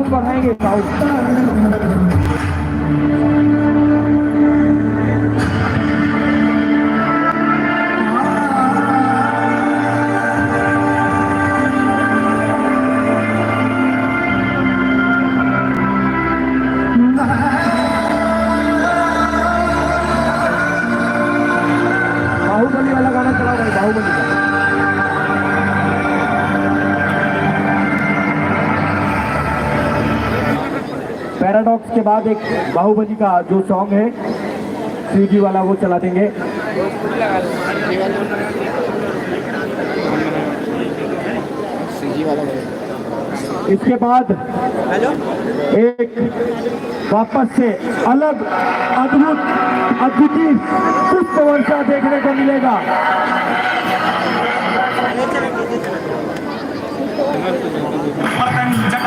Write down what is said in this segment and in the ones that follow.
Sound बढ़ाएंगे, sound. Baahubali वाला गाना चलाओ भाई, बाहुबली का। पैराडॉक्स के बाद एक बाहुबली का जो सॉन्ग है सीजी वाला वो चला देंगे। इसके बाद एक वापस से अलग अद्भुत अद्वितीय पुष्प वर्षा देखने को मिलेगा।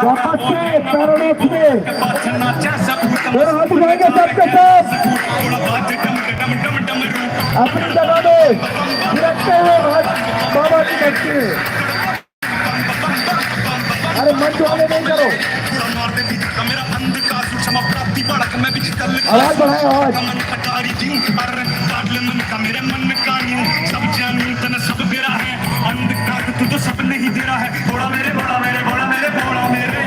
वापस से पैराडॉक्स में दोनों हाथ उठाएंगे सबके साथ अपनी जगह में रखते हुए बाबा की भक्ति। अरे मंच वाले नहीं करो, आवाज बढ़ाए, आवाज। तो सब नहीं दे रहा है, बोला मेरे बोला मेरे बोला मेरे बोला मेरे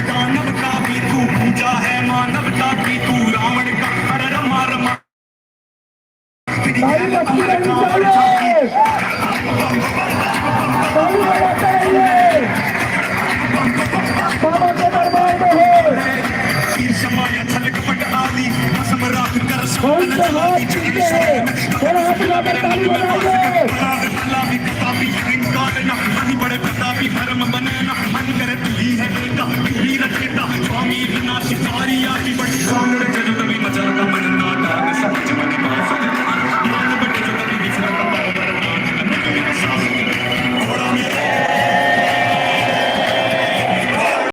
दानव का भी तू पूजा है, मानवता की तू रावण का हर रमा रमा। बाबा के दरबार में है समाया छलक पट आली समरात कर कौन से हाथ पीछे है, थोड़ा हाथ लगाकर ताली बजाइए। लावी किताबी इनकार ना नहीं बड़े प्रतापी धर्म बने ना मन करे तू ही है बेटा ही रखेगा स्वामी विनाशी सारी आती बड़ी